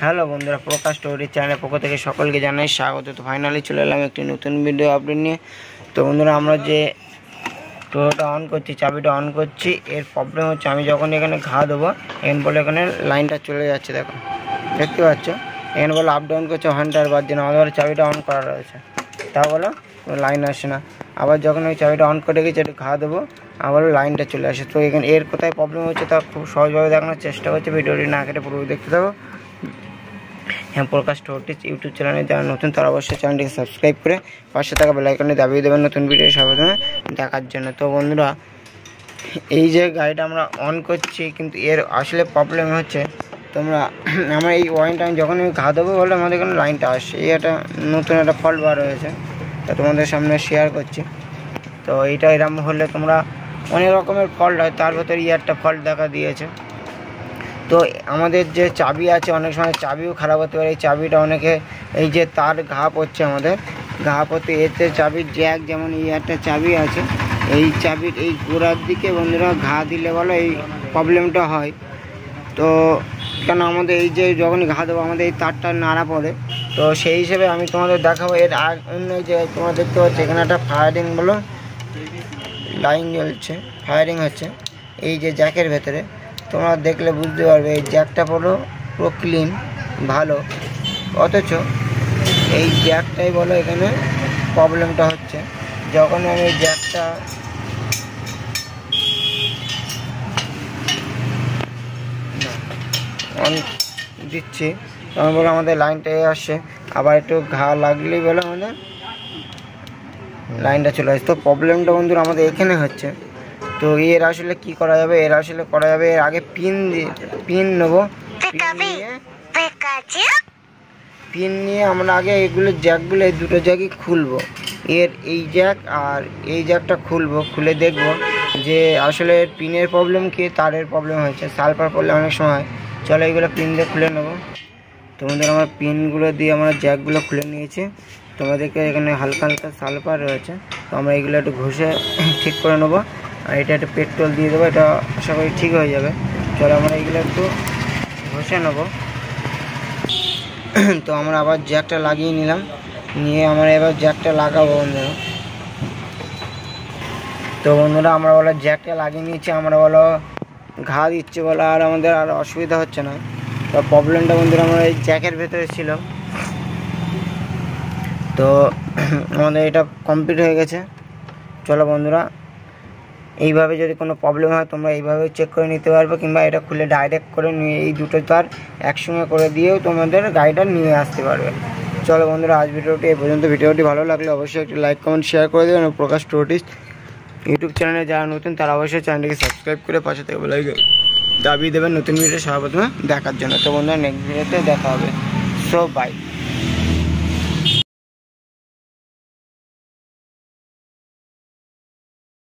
Hello বন্ধুরা, প্রকাশ story চ্যানেলের পক্ষ থেকে সকলকে জানাই স্বাগত। তো ফাইনালি চলে এলাম একটি নতুন ভিডিও আপডেট নিয়ে। তো বন্ধুরা, আমরা যে টোটোটা অন করছি, চাবিটা অন করছি, এর প্রবলেম হচ্ছে আমি যখন এখানে ঘা দেবো এখানে বলে এখানে লাইনটা চলে যাচ্ছে। দেখো, দেখতে পাচ্ছ এখানে বলে আপ ডাউন করছে, ঘন্টার বাদ দিন আমাদের চাবিটা অন করা রয়েছে, তা বলো লাইন আসে না। আবার যখন ওই চাবিটা অন করে গেছি একটু ঘা দেবো আবার লাইনটা চলে আসে। তো এখানে এর কোথায় প্রবলেম হচ্ছে তা খুব সহজভাবে দেখানোর চেষ্টা করছে, ভিডিওটি না কেটে পুরো দেখতে থাকো। হ্যাঁ, প্রকাশ টোটিস ইউটিউব চ্যানেলে যারা নতুন তারা অবশ্যই চ্যানেলটিকে সাবস্ক্রাইব করে পাশে থাকা বেল আইকনে দাবিয়ে দেবেন নতুন ভিডিও সর্বপ্রথমে দেখার জন্য। তো বন্ধুরা, এই যে গাড়িটা আমরা অন করছি কিন্তু এর আসলে প্রবলেম হচ্ছে তোমরা আমার এই ওয়াইনটা আমি যখন আমি ঘা দেবো বলে আমাদের এখানে লাইনটা আসছে, এই একটা নতুন একটা ফল্ট বার হয়েছে, তা তোমাদের সামনে শেয়ার করছি। তো এইটা এরকম হলে তোমরা অনেক রকমের ফল্ট হয়, তার ভেতরে একটা ফল্ট দেখা দিয়েছে। তো আমাদের যে চাবি আছে অনেক সময় চাবিও খারাপ হতে পারে, এই চাবিটা অনেকে এই যে তার ঘা পড়ছে, আমাদের ঘা পড়তে এতে চাবির জ্যাক যেমন এই একটা চাবি আছে, এই চাবির এই গোড়ার দিকে বন্ধুরা ঘা দিলে বলো এই প্রবলেমটা হয়। তো কেন আমাদের এই যে যখনই ঘা দেবো আমাদের এই তারটা নাড়া পড়ে, তো সেই হিসেবে আমি তোমাদের দেখাবো। এর অন্য যে তোমরা দেখতে পাচ্ছ এখানে একটা ফায়ারিং বলো লাইন জ্বলছে, ফায়ারিং হচ্ছে এই যে জ্যাকের ভেতরে, তোমরা দেখলে বুঝতে পারবে এই জ্যাকটা পুরো ক্লিন ভালো, অথচ এই জ্যাকটাই বলো এখানে প্রবলেমটা হচ্ছে। যখন আমি এই জ্যাকটা অন দিচ্ছি তখন বলে আমাদের লাইনটাই আসছে, আবার একটু ঘা লাগলেই বলে আমাদের লাইনটা চলে আসছে। তো প্রবলেমটা বন্ধুরা আমাদের এখানে হচ্ছে। তো এর আসলে কি করা যাবে, এর আসলে করা যাবে এর আগে পিন নেবো, পিন নিয়ে আমরা আগে এগুলো জ্যাকগুলো এই দুটো জ্যাকই খুলবো, এর এই জ্যাক আর এই জ্যাকটা খুলবো, খুলে দেখবো যে আসলে পিনের প্রবলেম কি তারের প্রবলেম হয়েছে, সালফার পড়লে অনেক সময়। চলো এইগুলো পিন দিয়ে খুলে নেবো। তোমাদের আমার পিনগুলো দিয়ে আমরা জ্যাকগুলো খুলে নিয়েছি, তোমাদেরকে এখানে হালকা হালকা সালফার রয়েছে, তো আমরা এগুলো একটু ঘষে ঠিক করে নেবো। আর এটা একটু পেট্রোল দিয়ে দেবো, এটা আশা করি ঠিক হয়ে যাবে। চলো আমরা এগুলো একটু ঘষে নেবো। তো আমরা আবার জ্যাকটা লাগিয়ে নিলাম, নিয়ে আমরা এবার জ্যাকটা লাগাবো বন্ধুরা। তো বন্ধুরা আমরা বলো জ্যাকটা লাগিয়ে নিয়েছি, আমরা বলো ঘা দিচ্ছে বলো আর আমাদের আর অসুবিধা হচ্ছে না। তো প্রবলেমটা বন্ধুরা আমার এই জ্যাকের ভেতরে ছিল। তো আমাদের এটা কমপ্লিট হয়ে গেছে। চলো বন্ধুরা, এইভাবে যদি কোনো প্রবলেম হয় তোমরা এইভাবে চেক করে নিতে পারবে, কিংবা এটা খুলে ডাইরেক্ট করে নিয়ে এই দুটো তার একসঙ্গে করে দিয়েও তোমাদের গাড়িটা নিয়ে আসতে পারবে। চলো বন্ধুরা, আজ ভিডিওটি এই পর্যন্ত। ভিডিওটি ভালো লাগলে অবশ্যই একটি লাইক কমেন্ট শেয়ার করে দেবেন। প্রকাশ টোটিস ইউটিউব চ্যানেলে যারা নতুন তারা অবশ্যই চ্যানেলটিকে সাবস্ক্রাইব করে পাশে থেকে বেল আইকন দাবিয়ে দেবেন নতুন ভিডিও সর্বপ্রথমে দেখার জন্য। তো বন্ধুরা, নেক্সট ভিডিওতে দেখা হবে। So by.